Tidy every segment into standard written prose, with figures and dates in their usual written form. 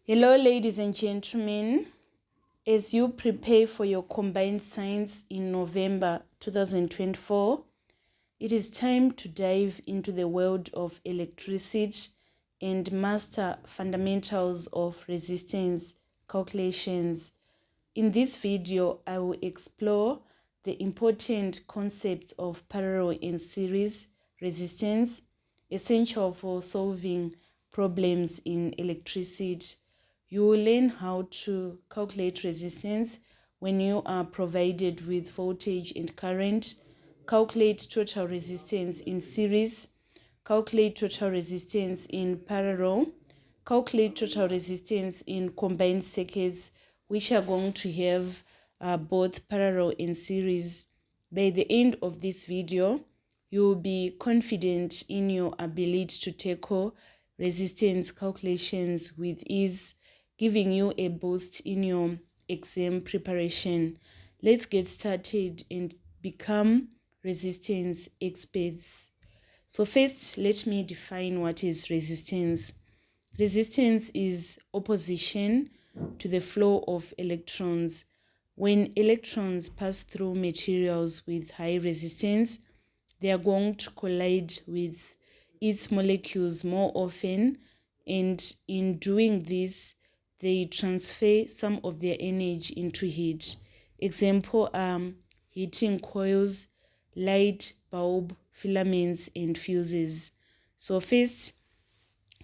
Hello, ladies and gentlemen. As you prepare for your combined science in November 2024, it is time to dive into the world of electricity and master fundamentals of resistance calculations. In this video, I will explore the important concepts of parallel and series resistance, essential for solving problems in electricity. You will learn how to calculate resistance when you are provided with voltage and current, calculate total resistance in series, calculate total resistance in parallel, calculate total resistance in combined circuits, which are going to have both parallel and series. By the end of this video, you will be confident in your ability to tackle resistance calculations with ease, giving you a boost in your exam preparation. Let's get started and become resistance experts. So first, let me define what is resistance. Resistance is opposition to the flow of electrons. When electrons pass through materials with high resistance, they are going to collide with its molecules more often, and in doing this, they transfer some of their energy into heat. Example heating coils, light bulb filaments, and fuses. So first,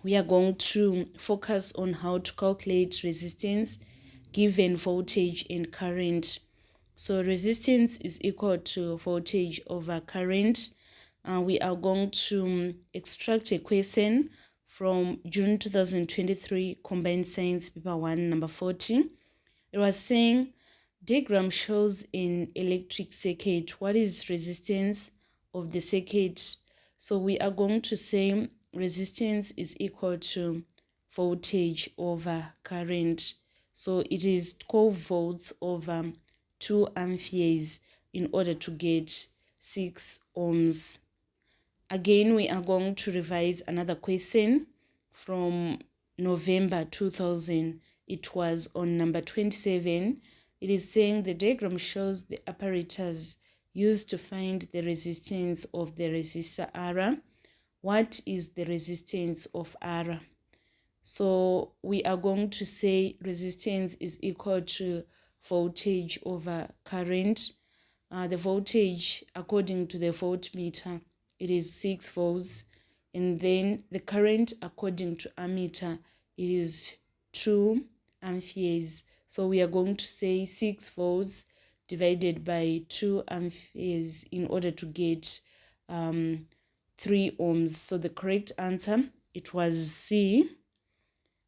we are going to focus on how to calculate resistance given voltage and current. So resistance is equal to voltage over current. We are going to extract a question from June 2023 Combined Science Paper 1, number 40. It was saying, diagram shows in electric circuit what is resistance of the circuit. So we are going to say resistance is equal to voltage over current. So it is 12 volts over 2 amperes in order to get 6 ohms. Again, we are going to revise another question from November 2000. It was on number 27. It is saying the diagram shows the apparatus used to find the resistance of the resistor R. What is the resistance of R? So we are going to say resistance is equal to voltage over current. The voltage, according to the voltmeter, it is 6 volts. And then the current, according to ammeter, it is 2 amperes. So we are going to say 6 volts divided by 2 amperes in order to get 3 ohms. So the correct answer, it was C.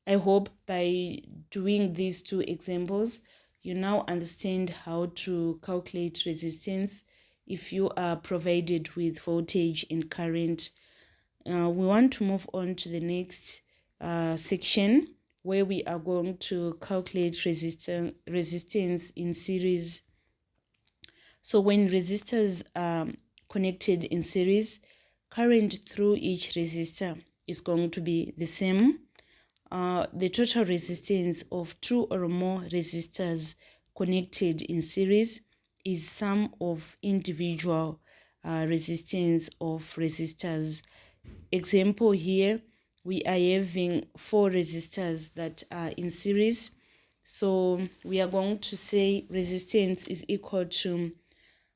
I hope by doing these two examples, you now understand how to calculate resistance if you are provided with voltage and current. We want to move on to the next section where we are going to calculate resistance in series. So when resistors are connected in series, current through each resistor is going to be the same. The total resistance of 2 or more resistors connected in series is sum of individual resistance of resistors. Example here, we are having 4 resistors that are in series. So we are going to say resistance is equal to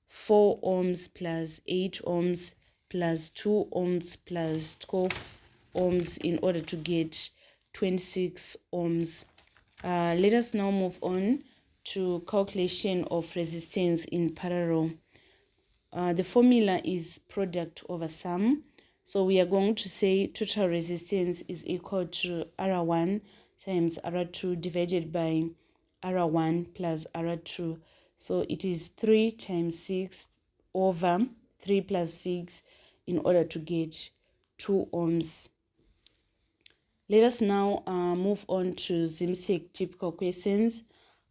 4 ohms plus 8 ohms plus 2 ohms plus 12 ohms in order to get 26 ohms. Let us now move on to calculation of resistance in parallel. The formula is product over sum. So we are going to say total resistance is equal to R1 times R2 divided by R1 plus R2. So it is 3 times 6 over 3 plus 6 in order to get 2 ohms. Let us now move on to ZIMSEC typical questions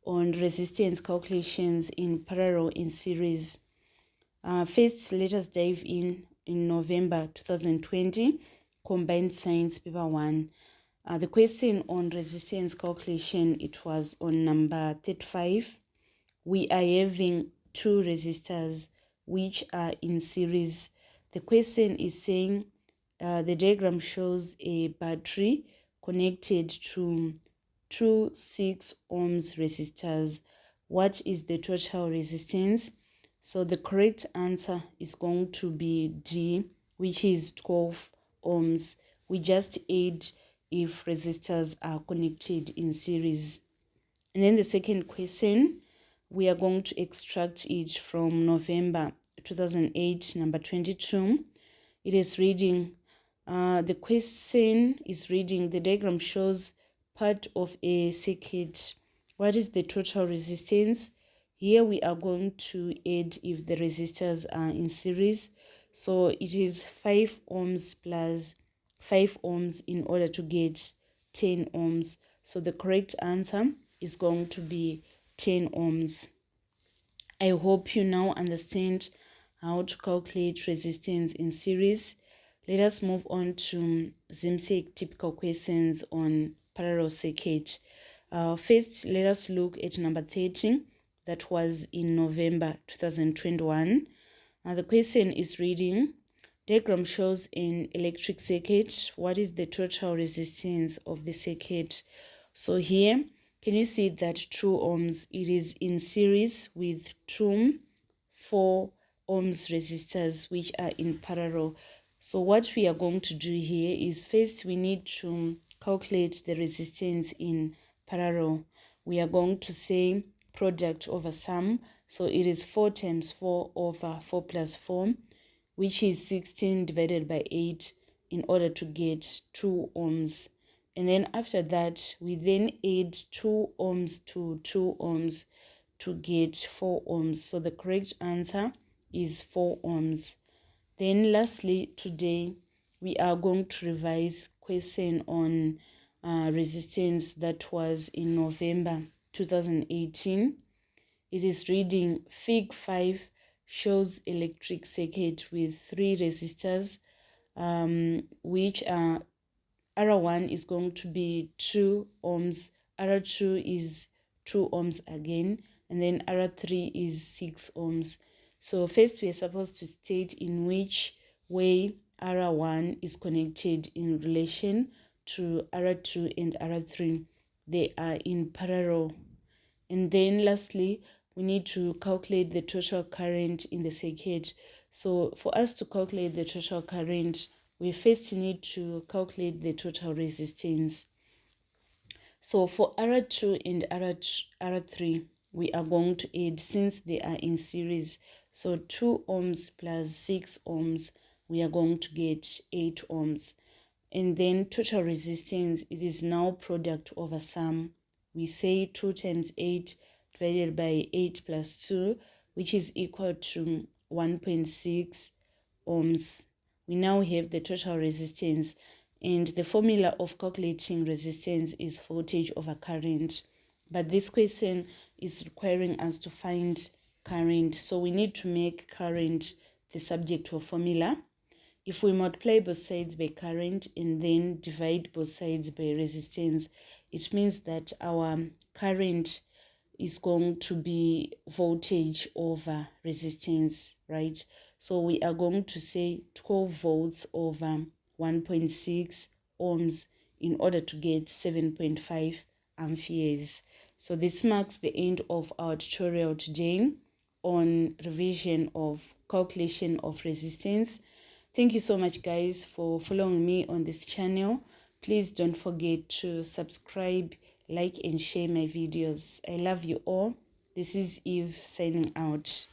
on resistance calculations in parallel in series. First, let us dive in November 2020, Combined Science Paper 1. The question on resistance calculation, it was on number 35. We are having two resistors which are in series. The question is saying the diagram shows a battery connected to two 6 ohms resistors. What is the total resistance? So the correct answer is going to be D, which is 12 ohms. We just add if resistors are connected in series. And then the second question, we are going to extract it from November 2008, number 22. It is reading, the question is reading, the diagram shows part of a circuit. What is the total resistance? Here we are going to add if the resistors are in series. So it is 5 ohms plus 5 ohms in order to get 10 ohms. So the correct answer is going to be 10 ohms. I hope you now understand how to calculate resistance in series. Let us move on to ZIMSEC typical questions on parallel circuit. First, let us look at number 30. That was in November 2021. The question is reading, diagram shows an electric circuit. What is the total resistance of the circuit? So here, can you see that 2 ohms, it is in series with 2 4 ohms resistors which are in parallel. So what we are going to do here is first we need to calculate the resistance in parallel. We are going to say product over sum. So it is 4 times 4 over 4 plus 4, which is 16 divided by 8 in order to get 2 ohms. And then after that, we then add 2 ohms to 2 ohms to get 4 ohms. So the correct answer is 4 ohms. Then lastly, today, we are going to revise question on resistance that was in November 2018. It is reading, Fig 5 shows electric circuit with 3 resistors, which are R1 is going to be 2 ohms, R2 is 2 ohms again, and then R3 is 6 ohms. So first we are supposed to state in which way R1 is connected in relation to R2 and R3. They are in parallel. And then lastly, we need to calculate the total current in the circuit. So for us to calculate the total current, we first need to calculate the total resistance. So for R2 and R3, we are going to add, since they are in series, so 2 ohms plus 6 ohms, we are going to get 8 ohms. And then total resistance, it is now product over sum. We say 2 times 8 divided by 8 plus 2, which is equal to 1.6 ohms. We now have the total resistance, and the formula of calculating resistance is voltage over current. But this question is requiring us to find current, so we need to make current the subject of formula. If we multiply both sides by current and then divide both sides by resistance, it means that our current is going to be voltage over resistance, right? So we are going to say 12 volts over 1.6 ohms in order to get 7.5 amperes. So this marks the end of our tutorial today on revision of calculation of resistance. Thank you so much, guys, for following me on this channel. Please don't forget to subscribe, like, and share my videos. I love you all. This is Eve signing out.